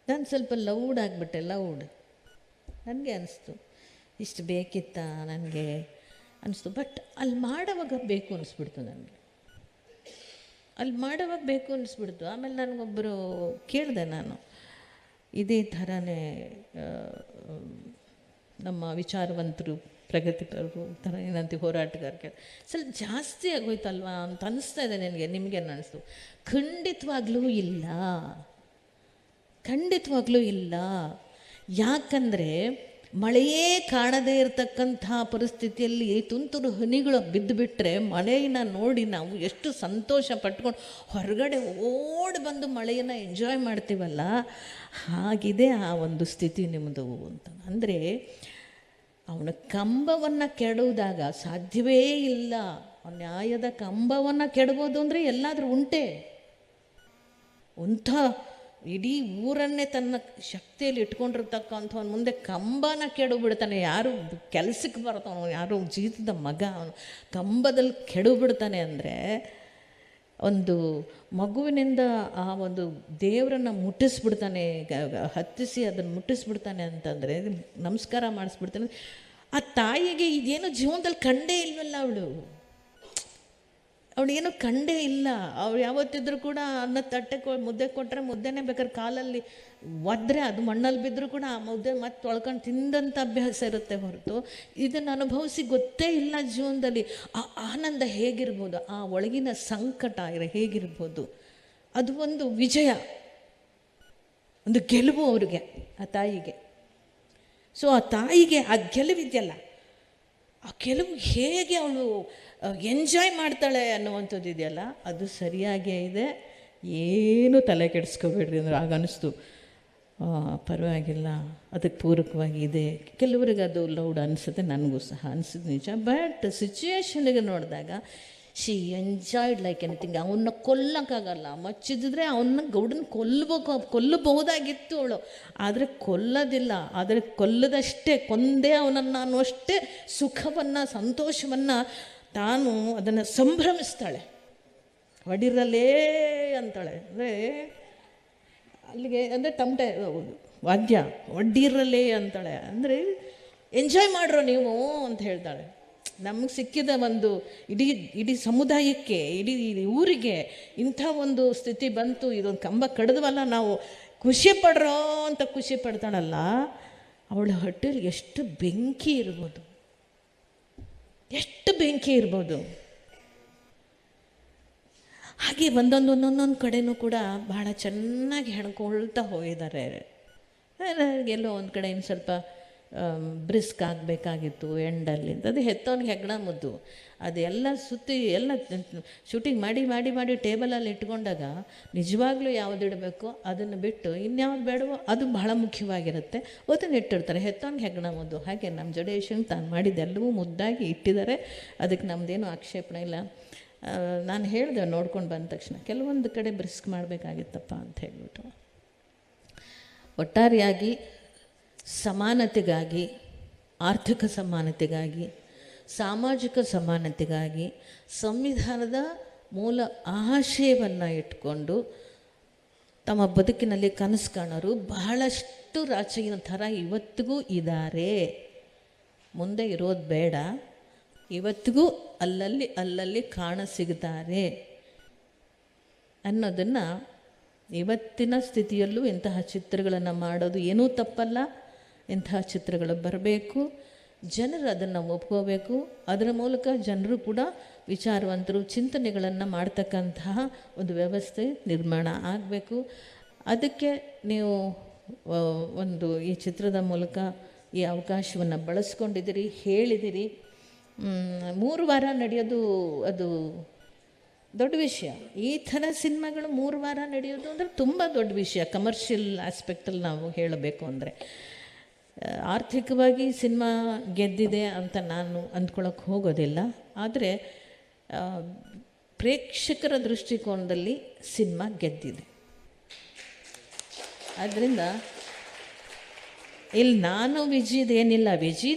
ನಾನು ಸ್ವಲ್ಪ ಲೌಡ್ ಆಗಿಬಿಟ್ಟೆ. ನನಗೆ ಅನ್ನಿಸ್ತು ಇಷ್ಟು ಬೇಕಿತ್ತಾ ನನಗೆ ಅನ್ನಿಸ್ತು. ಬಟ್ ಅಲ್ಲಿ ಮಾಡೋವಾಗ ಬೇಕು ಅನ್ನಿಸ್ಬಿಡ್ತು ನನಗೆ, ಆಮೇಲೆ ನನಗೊಬ್ಬರು ಕೇಳಿದೆ, ನಾನು ಇದೇ ಥರನೇ ನಮ್ಮ ವಿಚಾರವಂತರು ಪ್ರಗತಿಪರರು ಥರ ಏನಂತ ಹೋರಾಟಗಾರಕ್ಕೆ ಸ್ವಲ್ಪ ಜಾಸ್ತಿ ಆಗೋಯ್ತಲ್ವಾ ಅಂತ ಅನ್ನಿಸ್ತಾ ಇದೆ ನಿಮಗೇನು ಅನ್ನಿಸ್ತು? ಖಂಡಿತವಾಗ್ಲೂ ಇಲ್ಲ. ಯಾಕಂದರೆ ಮಳೆಯೇ ಕಾಣದೇ ಇರತಕ್ಕಂಥ ಪರಿಸ್ಥಿತಿಯಲ್ಲಿ ತುಂತುರು ಹನಿಗಳು ಬಿದ್ದುಬಿಟ್ರೆ ಮಳೆಯನ್ನು ನೋಡಿ ನಾವು ಎಷ್ಟು ಸಂತೋಷ ಪಟ್ಕೊಂಡು ಹೊರಗಡೆ ಓಡಿ ಬಂದು ಮಳೆಯನ್ನು ಎಂಜಾಯ್ ಮಾಡ್ತೀವಲ್ಲ, ಹಾಗಿದೆ ಆ ಒಂದು ಸ್ಥಿತಿ ನಿಮ್ಮದು ಅಂತ. ಅಂದರೆ ಅವನ ಕಂಬವನ್ನು ಕೆಡುವುದಾಗ ಸಾಧ್ಯವೇ ಇಲ್ಲ. ನ್ಯಾಯದ ಕಂಬವನ್ನು ಕೆಡಬೋದು ಅಂದರೆ ಎಲ್ಲಾದರೂ ಉಂಟೆ? ಅಂಥ ಇಡೀ ಊರನ್ನೇ ತನ್ನ ಶಕ್ತಿಯಲ್ಲಿ ಇಟ್ಕೊಂಡಿರ್ತಕ್ಕಂಥವ್ನ ಮುಂದೆ ಕಂಬನ ಕೆಡು ಬಿಡ್ತಾನೆ. ಯಾರು ಕೆಲಸಕ್ಕೆ ಬರ್ತಾನೋ, ಯಾರು ಜೀತದ ಮಗ, ಅವನು ಕಂಬದಲ್ಲಿ ಕೆಡು ಬಿಡ್ತಾನೆ ಅಂದರೆ, ಒಂದು ಮಗುವಿನಿಂದ ಆ ಒಂದು ದೇವರನ್ನು ಮುಟ್ಟಿಸ್ಬಿಡ್ತಾನೆ, ಹತ್ತಿಸಿ ಅದನ್ನು ಮುಟ್ಟಿಸ್ಬಿಡ್ತಾನೆ ಅಂತಂದರೆ, ನಮಸ್ಕಾರ ಮಾಡಿಸ್ಬಿಡ್ತಾನೆ. ಆ ತಾಯಿಗೆ ಇದೇನು ಜೀವನದಲ್ಲಿ ಕಂಡೇ ಇಲ್ವಲ್ಲ, ಅವಳೇನು ಕಂಡೇ ಇಲ್ಲ. ಅವಳು ಯಾವತ್ತಿದ್ರೂ ಕೂಡ ಅನ್ನ ತಟ್ಟೆ ಮುದ್ದೆ ಕೊಟ್ಟರೆ ಮುದ್ದೆನೇ ಬೇಕಾದ್ರೆ ಕಾಲಲ್ಲಿ ಒದ್ರೆ ಅದು ಮಣ್ಣಲ್ಲಿ ಬಿದ್ದರೂ ಕೂಡ ಆ ಮುದ್ದೆ ಮತ್ತೆ ತೊಳ್ಕೊಂಡು ತಿಂದಂಥ ಅಭ್ಯಾಸ ಇರುತ್ತೆ ಹೊರತು ಇದನ್ನು ಅನುಭವಿಸಿ ಗೊತ್ತೇ ಇಲ್ಲ ಜೀವನದಲ್ಲಿ. ಆ ಆನಂದ ಹೇಗಿರ್ಬೋದು, ಆ ಒಳಗಿನ ಸಂಕಟ ಹೇಗಿರ್ಬೋದು, ಅದು ಒಂದು ವಿಜಯ, ಒಂದು ಗೆಲುವು ಅವ್ರಿಗೆ, ಆ ತಾಯಿಗೆ. ಸೊ ಆ ತಾಯಿಗೆ ಆ ಗೆಲುವಿದೆಯಲ್ಲ, ಆ ಗೆಲುವು ಹೇಗೆ ಅವಳು ಎಂಜಾಯ್ ಮಾಡ್ತಾಳೆ ಅನ್ನುವಂಥದ್ದು ಇದೆಯಲ್ಲ, ಅದು ಸರಿಯಾಗೇ ಇದೆ. ಏನು ತಲೆ ಕೆಡಿಸ್ಕೋಬೇಡ್ರಿ ಅಂದ್ರೆ ಆಗ ಅನ್ನಿಸ್ತು, ಪರವಾಗಿಲ್ಲ, ಅದಕ್ಕೆ ಪೂರಕವಾಗಿ ಇದೆ. ಕೆಲವರಿಗೆ ಅದು ಲೌಡ್ ಅನಿಸುತ್ತೆ, ನನಗೂ ಸಹ ಅನಿಸಿದ್ದು ನಿಜ. ಬಟ್ ಸಿಚುವೇಶನ್ಗೆ ನೋಡಿದಾಗ ಶಿ ಎಂಜಾಯ್ಡ್ ಲೈಕ್ ಎನಿಥಿಂಗ್. ಅವನ್ನ ಕೊಲ್ಲಕ್ಕಾಗಲ್ಲ, ಮಚ್ಚಿದ್ರೆ ಅವನ್ನ ಗೌಡನ ಕೊಲ್ಲಬಹುದಾಗಿತ್ತು ಅವಳು, ಆದರೆ ಕೊಲ್ಲೋದಿಲ್ಲ. ಆದರೆ ಕೊಲ್ಲದಷ್ಟೇ, ಕೊಂದೇ ಅವನನ್ನು ಅನ್ನುವಷ್ಟೇ ಸುಖವನ್ನು, ಸಂತೋಷವನ್ನು ತಾನು ಅದನ್ನು ಸಂಭ್ರಮಿಸ್ತಾಳೆ. ಹೊಡಿರಲೇ ಅಂತಾಳೆ, ಅಂದರೆ ಅಲ್ಲಿಗೆ ಅಂದರೆ ತಮಟೆ ವಾದ್ಯ ಒಡ್ಡಿರಲೇ ಅಂತಾಳೆ, ಅಂದರೆ ಎಂಜಾಯ್ ಮಾಡ್ರೋ ನೀವು ಅಂತ ಹೇಳ್ತಾಳೆ. ನಮಗೆ ಸಿಕ್ಕಿದ ಒಂದು ಇಡೀ ಸಮುದಾಯಕ್ಕೆ, ಇಡೀ ಊರಿಗೆ ಇಂಥ ಒಂದು ಸ್ಥಿತಿ ಬಂತು, ಇದೊಂದು ಕಂಬ ಕಡಿದ್ವಲ್ಲ ನಾವು, ಖುಷಿ ಪಡ್ರೋ ಅಂತ ಖುಷಿ ಪಡ್ತಾಳಲ್ಲ, ಅವಳ ಹೊಟ್ಟೆಲಿ ಎಷ್ಟು ಬೆಂಕಿ ಇರ್ಬೋದು, ಎಷ್ಟು ಬೆಂಕಿ ಇರ್ಬೋದು. ಹಾಗೆ ಒಂದೊಂದು ಕಡೆನೂ ಕೂಡ ಬಹಳ ಚೆನ್ನಾಗಿ ಹೆಣ್ಕೊಳ್ತಾ ಹೋಗಿದ್ದಾರೆ. ಎಲ್ಲೋ ಒಂದು ಕಡೆ ಇನ್ನು ಸ್ವಲ್ಪ ಬ್ರಿಸ್ಕ್ ಆಗಬೇಕಾಗಿತ್ತು ಎಂಡಲ್ಲಿ, ಅದು ಹೆತ್ತವನಿಗೆ ಹೆಗ್ಗಣ ಮುದ್ದು, ಅದೆಲ್ಲ ಸುತ್ತಿ ಎಲ್ಲ ಶೂಟಿಂಗ್ ಮಾಡಿ ಟೇಬಲಲ್ಲಿ ಇಟ್ಕೊಂಡಾಗ ನಿಜವಾಗ್ಲೂ ಯಾವುದು ಇಡಬೇಕು ಅದನ್ನು ಬಿಟ್ಟು ಇನ್ಯಾವ್ದು ಬೇಡವೋ ಅದು ಬಹಳ ಮುಖ್ಯವಾಗಿರುತ್ತೆ, ಅದನ್ನು ಇಟ್ಟಿರ್ತಾರೆ. ಹೆತ್ತವನಿಗೆ ಹೆಗ್ಗಣ ಮುದ್ದು. ಹಾಗೆ ನಮ್ಮ ಜಡೇಶನ್ ತಾನು ಮಾಡಿದ್ದೆಲ್ಲವೂ ಮುದ್ದಾಗಿ ಇಟ್ಟಿದ್ದಾರೆ, ಅದಕ್ಕೆ ನಮ್ಮದೇನು ಆಕ್ಷೇಪಣೆ ಇಲ್ಲ. ನಾನು ಹೇಳಿದೆ ನೋಡ್ಕೊಂಡು ಬಂದ ತಕ್ಷಣ, ಕೆಲವೊಂದು ಕಡೆ ಬ್ರಿಸ್ಕ್ ಮಾಡಬೇಕಾಗಿತ್ತಪ್ಪ ಅಂತ ಹೇಳಿಬಿಟ್ಟು. ಒಟ್ಟಾರೆಯಾಗಿ ಸಮಾನತೆಗಾಗಿ, ಆರ್ಥಿಕ ಸಮಾನತೆಗಾಗಿ, ಸಾಮಾಜಿಕ ಸಮಾನತೆಗಾಗಿ ಸಂವಿಧಾನದ ಮೂಲ ಆಶಯವನ್ನು ಇಟ್ಕೊಂಡು ತಮ್ಮ ಬದುಕಿನಲ್ಲಿ ಕನಸು ಕಾಣೋರು ಬಹಳಷ್ಟು ರಾಜಕೀಯ ಥರ ಇವತ್ತಿಗೂ ಇದ್ದಾರೆ. ಮುಂದೆ ಇರೋದು ಬೇಡ, ಇವತ್ತಿಗೂ ಅಲ್ಲಲ್ಲಿ ಕಾಣಸಿಗ್ತಾರೆ ಅನ್ನೋದನ್ನು, ಇವತ್ತಿನ ಸ್ಥಿತಿಯಲ್ಲೂ ಇಂತಹ ಚಿತ್ರಗಳನ್ನು ಮಾಡೋದು ಏನೂ ತಪ್ಪಲ್ಲ. ಇಂತಹ ಚಿತ್ರಗಳು ಬರಬೇಕು, ಜನರು ಅದನ್ನು ಒಪ್ಕೋಬೇಕು, ಅದರ ಮೂಲಕ ಜನರು ಕೂಡ ವಿಚಾರವಂತರು, ಚಿಂತನೆಗಳನ್ನು ಮಾಡ್ತಕ್ಕಂತಹ ಒಂದು ವ್ಯವಸ್ಥೆ ನಿರ್ಮಾಣ ಆಗಬೇಕು. ಅದಕ್ಕೆ ನೀವು ಒಂದು ಈ ಚಿತ್ರದ ಮೂಲಕ ಈ ಅವಕಾಶವನ್ನು ಬಳಸ್ಕೊಂಡಿದ್ದೀರಿ, ಹೇಳಿದಿರಿ. 3 ವಾರ ನಡೆಯೋದು ಅದು ದೊಡ್ಡ ವಿಷಯ. ಈ ಥರ ಸಿನಿಮಾಗಳು 3 ವಾರ ನಡೆಯೋದು ಅಂದರೆ ತುಂಬ ದೊಡ್ಡ ವಿಷಯ. ಕಮರ್ಷಿಯಲ್ ಆಸ್ಪೆಕ್ಟಲ್ಲಿ ನಾವು ಹೇಳಬೇಕು ಅಂದರೆ, ಆರ್ಥಿಕವಾಗಿ ಸಿನಿಮಾ ಗೆದ್ದಿದೆ ಅಂತ ನಾನು ಅಂದ್ಕೊಳ್ಳೋಕ್ಕೆ ಹೋಗೋದಿಲ್ಲ. ಆದರೆ ಪ್ರೇಕ್ಷಕರ ದೃಷ್ಟಿಕೋನದಲ್ಲಿ ಸಿನಿಮಾ ಗೆದ್ದಿದೆ. ಆದ್ದರಿಂದ ಇಲ್ಲಿ ನಾನು ವಿಜಿದೇನಿಲ್ಲ, ವಿಜಿ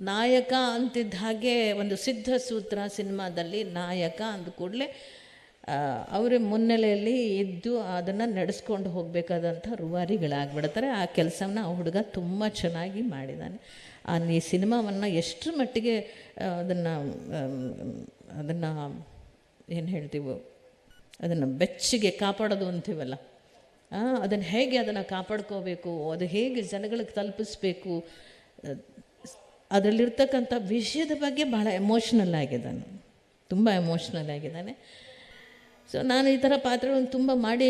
ನಾಯಕ ಅಂತಿದ್ದ ಹಾಗೆ ಒಂದು ಸಿದ್ಧ ಸೂತ್ರ ಸಿನಿಮಾದಲ್ಲಿ ನಾಯಕ ಅಂದ ಕೂಡಲೇ ಅವರ ಮುನ್ನೆಲೆಯಲ್ಲಿ ಇದ್ದು ಅದನ್ನು ನಡೆಸ್ಕೊಂಡು ಹೋಗಬೇಕಾದಂಥ ರೂವಾರಿಗಳಾಗ್ಬಿಡ್ತಾರೆ. ಆ ಕೆಲಸವನ್ನು ಆ ಹುಡುಗ ತುಂಬ ಚೆನ್ನಾಗಿ ಮಾಡಿದ್ದಾನೆ. ಈ ಸಿನಿಮಾವನ್ನು ಎಷ್ಟರ ಮಟ್ಟಿಗೆ ಅದನ್ನು ಏನು ಹೇಳ್ತೀವೋ, ಅದನ್ನು ಬೆಚ್ಚಗೆ ಕಾಪಾಡೋದು ಅಂತೀವಲ್ಲ, ಅದನ್ನು ಹೇಗೆ ಅದನ್ನು ಕಾಪಾಡ್ಕೋಬೇಕು, ಅದು ಹೇಗೆ ಜನಗಳಿಗೆ ತಲುಪಿಸ್ಬೇಕು, ಅದರಲ್ಲಿರ್ತಕ್ಕಂಥ ವಿಷಯದ ಬಗ್ಗೆ ಭಾಳ ಎಮೋಷ್ನಲ್ ಆಗಿದ್ದಾನೆ, ತುಂಬ ಎಮೋಷ್ನಲ್ ಆಗಿದ್ದಾನೆ. ಸೊ ನಾನು ಈ ಥರ ಪಾತ್ರಗಳನ್ನು ತುಂಬ ಮಾಡಿ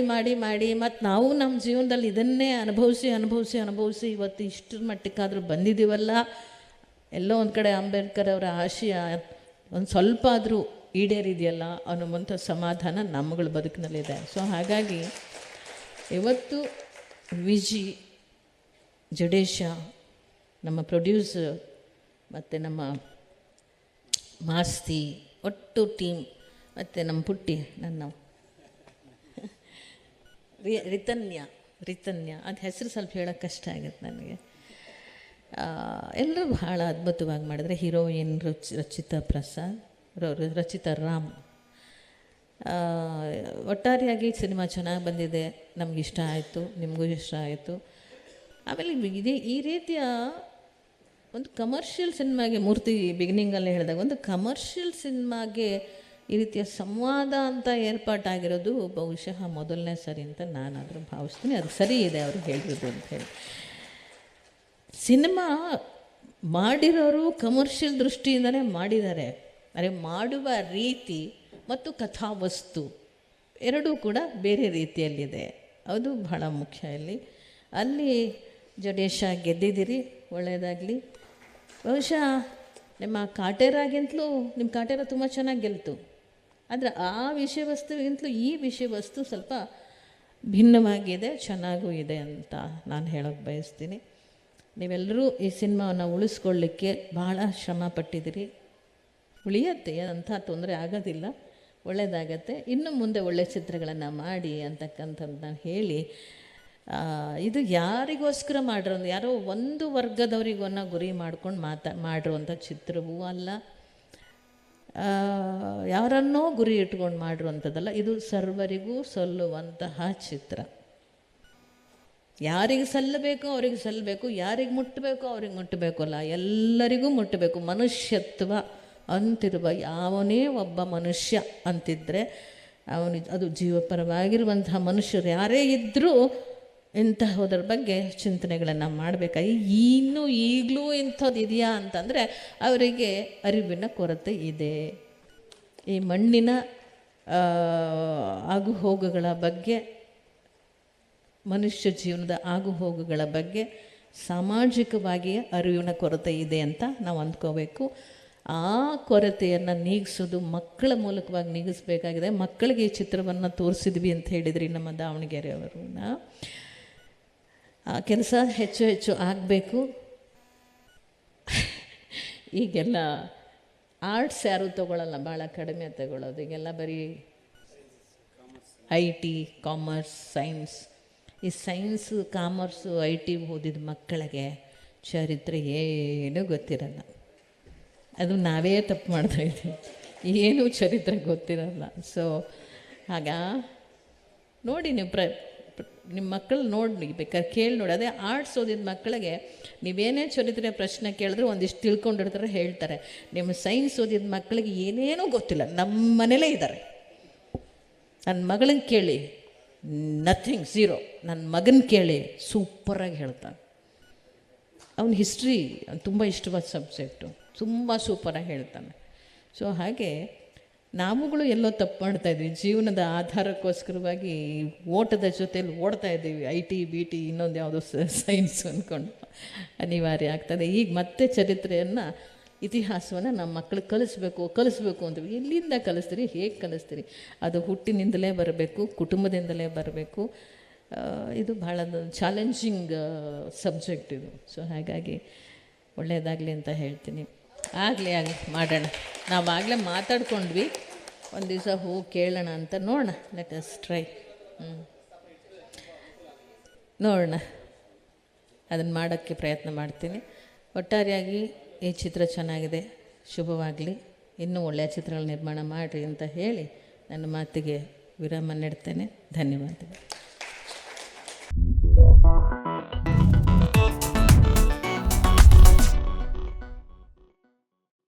ಮತ್ತು ನಾವು ನಮ್ಮ ಜೀವನದಲ್ಲಿ ಇದನ್ನೇ ಅನುಭವಿಸಿ ಇವತ್ತು ಇಷ್ಟರ ಮಟ್ಟಕ್ಕಾದರೂ ಬಂದಿದ್ದೀವಲ್ಲ. ಎಲ್ಲೋ ಒಂದು ಕಡೆ ಅಂಬೇಡ್ಕರ್ ಅವರ ಆಶಯ ಒಂದು ಸ್ವಲ್ಪ ಆದರೂ ಈಡೇರಿದೆಯಲ್ಲ ಅನ್ನುವಂಥ ಸಮಾಧಾನ ನಮ್ಮಗಳ ಬದುಕಿನಲ್ಲಿದೆ. ಸೊ ಹಾಗಾಗಿ ಇವತ್ತು ವಿಜಿ, ಜಡೇಶ ನಮ್ಮ ಪ್ರೊಡ್ಯೂಸರ್ ಮತ್ತು ನಮ್ಮ ಮಾಸ್ತಿ ಒಟ್ಟು ಟೀಮ್ ಮತ್ತು ನಮ್ಮ ಪುಟ್ಟಿ ನನ್ನ ರಿತನ್ಯ ಅದು ಹೆಸರು ಸ್ವಲ್ಪ ಹೇಳೋಕ್ಕೆ ಕಷ್ಟ ಆಗುತ್ತೆ ನನಗೆ. ಎಲ್ಲರೂ ಭಾಳ ಅದ್ಭುತವಾಗಿ ಮಾಡಿದರೆ. ಹೀರೋಯಿನ್ ರಚಿತಾ ರಾಮ್. ಒಟ್ಟಾರೆಯಾಗಿ ಸಿನಿಮಾ ಚೆನ್ನಾಗಿ ಬಂದಿದೆ, ನಮಗಿಷ್ಟ ಆಯಿತು, ನಿಮಗೂ ಇಷ್ಟ ಆಯಿತು. ಆಮೇಲೆ ಈ ರೀತಿಯ ಒಂದು ಕಮರ್ಷಿಯಲ್ ಸಿನಿಮಾಗೆ, ಮೂರ್ತಿ ಬಿಗಿನಿಂಗಲ್ಲೇ ಹೇಳಿದಾಗ, ಒಂದು ಕಮರ್ಷಿಯಲ್ ಸಿನಿಮಾಗೆ ಈ ರೀತಿಯ ಸಂವಾದ ಅಂತ ಏರ್ಪಾಟಾಗಿರೋದು ಬಹುಶಃ ಮೊದಲನೇ ಸರಿ ಅಂತ ನಾನಾದರೂ ಭಾವಿಸ್ತೀನಿ. ಅದು ಸರಿ ಇದೆ ಅವರು ಹೇಳಿರೋದು ಅಂತ ಹೇಳಿ. ಸಿನಿಮಾ ಮಾಡಿರೋರು ಕಮರ್ಷಿಯಲ್ ದೃಷ್ಟಿಯಿಂದಲೇ ಮಾಡಿದ್ದಾರೆ, ಆದರೆ ಮಾಡುವ ರೀತಿ ಮತ್ತು ಕಥಾವಸ್ತು ಎರಡೂ ಕೂಡ ಬೇರೆ ರೀತಿಯಲ್ಲಿದೆ. ಅದು ಬಹಳ ಮುಖ್ಯ. ಅಲ್ಲಿ ಜಡೇಶ ಗೆದ್ದಿದ್ದೀರಿ, ಒಳ್ಳೆಯದಾಗಲಿ. ಬಹುಶಃ ನಿಮ್ಮ ಕಾಟೇರಾಗಿಂತಲೂ ನಿಮ್ಮ ಕಾಟೇರ ತುಂಬ ಚೆನ್ನಾಗಿ ಗೆಲ್ತು, ಆದರೆ ಆ ವಿಷಯ ವಸ್ತುವಿಗಿಂತಲೂ ಈ ವಿಷಯ ವಸ್ತು ಸ್ವಲ್ಪ ಭಿನ್ನವಾಗಿದೆ, ಚೆನ್ನಾಗೂ ಇದೆ ಅಂತ ನಾನು ಹೇಳೋಕ್ಕೆ ಬಯಸ್ತೀನಿ. ನೀವೆಲ್ಲರೂ ಈ ಸಿನಿಮಾವನ್ನು ಉಳಿಸ್ಕೊಳ್ಳಿಕ್ಕೆ ಭಾಳ ಶ್ರಮ ಪಟ್ಟಿದ್ದೀರಿ. ಉಳಿಯತ್ತೆ, ಅಂಥ ತೊಂದರೆ ಆಗೋದಿಲ್ಲ, ಒಳ್ಳೆಯದಾಗತ್ತೆ. ಇನ್ನು ಮುಂದೆ ಒಳ್ಳೆಯ ಚಿತ್ರಗಳನ್ನು ಮಾಡಿ ಅಂತಕ್ಕಂಥದ್ದನ್ನ ಹೇಳಿ, ಇದು ಯಾರಿಗೋಸ್ಕರ ಮಾಡಿರೋದು, ಯಾರೋ ಒಂದು ವರ್ಗದವರಿಗನ್ನ ಗುರಿ ಮಾಡ್ಕೊಂಡು ಮಾಡಿರುವಂಥ ಚಿತ್ರವೂ ಅಲ್ಲ, ಯಾರನ್ನೋ ಗುರಿ ಇಟ್ಕೊಂಡು ಮಾಡಿರುವಂಥದ್ದಲ್ಲ. ಇದು ಸರ್ವರಿಗೂ ಸಲ್ಲುವಂತಹ ಚಿತ್ರ. ಯಾರಿಗೆ ಸಲ್ಲಬೇಕೋ ಅವ್ರಿಗೆ ಸಲ್ಲಬೇಕು, ಯಾರಿಗೆ ಮುಟ್ಟಬೇಕೋ ಅವ್ರಿಗೆ ಮುಟ್ಟಬೇಕು ಅಲ್ಲ, ಎಲ್ಲರಿಗೂ ಮುಟ್ಟಬೇಕು. ಮನುಷ್ಯತ್ವ ಅಂತಿರುವ ಯಾವನೇ ಒಬ್ಬ ಮನುಷ್ಯ ಅಂತಿದ್ದರೆ ಅದು ಜೀವಪರವಾಗಿರುವಂತಹ ಮನುಷ್ಯರು ಯಾರೇ ಇದ್ದರೂ ಇಂತಹದ್ರ ಬಗ್ಗೆ ಚಿಂತನೆಗಳನ್ನು ಮಾಡಬೇಕಾಗಿ. ಇನ್ನೂ ಈಗಲೂ ಇಂಥದ್ದು ಇದೆಯಾ ಅಂತಂದರೆ ಅವರಿಗೆ ಅರಿವಿನ ಕೊರತೆ ಇದೆ. ಈ ಮಣ್ಣಿನ ಆಗುಹೋಗುಗಳ ಬಗ್ಗೆ, ಮನುಷ್ಯ ಜೀವನದ ಆಗುಹೋಗುಗಳ ಬಗ್ಗೆ ಸಾಮಾಜಿಕವಾಗಿ ಅರಿವಿನ ಕೊರತೆ ಇದೆ ಅಂತ ನಾವು ಅಂದ್ಕೋಬೇಕು. ಆ ಕೊರತೆಯನ್ನು ನೀಗಿಸೋದು ಮಕ್ಕಳ ಮೂಲಕವಾಗಿ ನೀಗಿಸಬೇಕಾಗಿದೆ. ಮಕ್ಕಳಿಗೆ ಈ ಚಿತ್ರವನ್ನು ತೋರಿಸಿದ್ವಿ ಅಂತ ಹೇಳಿದ್ರಿ ನಮ್ಮ ದಾವಣಗೆರೆಯವರು. ಆ ಕೆಲಸ ಹೆಚ್ಚು ಹೆಚ್ಚು ಆಗಬೇಕು. ಈಗೆಲ್ಲ ಆರ್ಟ್ಸ್ ಯಾರೂ ತೊಗೊಳ್ಳಲ್ಲ, ಭಾಳ ಕಡಿಮೆ ತಗೊಳ್ಳೋದು. ಈಗೆಲ್ಲ ಬರೀ IT, ಕಾಮರ್ಸ್, ಸೈನ್ಸ್. ಈ ಸೈನ್ಸು, ಕಾಮರ್ಸು, IT ಓದಿದ ಮಕ್ಕಳಿಗೆ ಚರಿತ್ರೆ ಏನೂ ಗೊತ್ತಿರಲ್ಲ. ಅದು ನಾವೇ ತಪ್ಪು ಮಾಡ್ತಾಯಿದ್ದೀವಿ, ಏನೂ ಚರಿತ್ರೆ ಗೊತ್ತಿರಲ್ಲ. ಸೊ ಆಗ ನೋಡಿ, ನೀವು ನಿಮ್ಮ ಮಕ್ಕಳು ನೋಡಿ, ಬೇಕಾದ್ರೆ ಕೇಳಿ ನೋಡಿ. ಅದೇ ಆರ್ಟ್ಸ್ ಓದಿದ ಮಕ್ಕಳಿಗೆ ನೀವೇನೇ ಚರಿತ್ರೆ ಪ್ರಶ್ನೆ ಕೇಳಿದ್ರು ಒಂದಿಷ್ಟು ತಿಳ್ಕೊಂಡಿರ್ತಾರೆ, ಹೇಳ್ತಾರೆ. ನಿಮ್ಮ ಸೈನ್ಸ್ ಓದಿದ ಮಕ್ಕಳಿಗೆ ಏನೇನೂ ಗೊತ್ತಿಲ್ಲ. ನಮ್ಮ ಮನೇಲೇ ಇದ್ದಾರೆ. ನನ್ನ ಮಗಳನ್ನ ಕೇಳಿ, ನಥಿಂಗ್, ಝೀರೋ. ನನ್ನ ಮಗನ ಕೇಳಿ, ಸೂಪರಾಗಿ ಹೇಳ್ತಾನೆ. ಅವನ ಹಿಸ್ಟ್ರಿ ತುಂಬ ಇಷ್ಟವಾದ ಸಬ್ಜೆಕ್ಟು, ತುಂಬ ಸೂಪರಾಗಿ ಹೇಳ್ತಾನೆ. ಸೊ ಹಾಗೆ ನಾವುಗಳು ಎಲ್ಲೋ ತಪ್ಪು ಮಾಡ್ತಾಯಿದ್ವಿ. ಜೀವನದ ಆಧಾರಕ್ಕೋಸ್ಕರವಾಗಿ ಓಟದ ಜೊತೆಯಲ್ಲಿ ಓಡ್ತಾಯಿದ್ದೀವಿ. IT, BT, ಇನ್ನೊಂದು ಯಾವುದೋ ಸೈನ್ಸ್ ಅಂದ್ಕೊಂಡು ಅನಿವಾರ್ಯ ಆಗ್ತದೆ. ಈಗ ಮತ್ತೆ ಚರಿತ್ರೆಯನ್ನು, ಇತಿಹಾಸವನ್ನು ನಮ್ಮ ಮಕ್ಕಳಿಗೆ ಕಲಿಸ್ಬೇಕು ಅಂತೀವಿ. ಎಲ್ಲಿಂದ ಕಲಿಸ್ತೀರಿ, ಹೇಗೆ ಕಲಿಸ್ತೀರಿ? ಅದು ಹುಟ್ಟಿನಿಂದಲೇ ಬರಬೇಕು, ಕುಟುಂಬದಿಂದಲೇ ಬರಬೇಕು. ಇದು ಭಾಳ ಚಾಲೆಂಜಿಂಗ್ ಸಬ್ಜೆಕ್ಟ್ ಇದು. ಸೊ ಹಾಗಾಗಿ ಒಳ್ಳೆಯದಾಗಲಿ ಅಂತ ಹೇಳ್ತೀನಿ. ಆಗಲಿ ಮಾಡೋಣ. ನಾವು ಆಗಲೇ ಮಾತಾಡ್ಕೊಂಡ್ವಿ, ಒಂದು ದಿವಸ ಹೋಗಿ ಕೇಳೋಣ ಅಂತ. ನೋಡೋಣ, ಲೆಟ್ ಅಸ್ ಟ್ರೈ. ನೋಡೋಣ, ಅದನ್ನು ಮಾಡೋಕ್ಕೆ ಪ್ರಯತ್ನ ಮಾಡ್ತೀನಿ. ಒಟ್ಟಾರೆಯಾಗಿ ಈ ಚಿತ್ರ ಚೆನ್ನಾಗಿದೆ, ಶುಭವಾಗಲಿ. ಇನ್ನೂ ಒಳ್ಳೆಯ ಚಿತ್ರಗಳ ನಿರ್ಮಾಣ ಮಾಡಿರಿ ಅಂತ ಹೇಳಿ ನನ್ನ ಮಾತಿಗೆ ವಿರಾಮ ನೀಡ್ತೇನೆ. ಧನ್ಯವಾದಗಳು.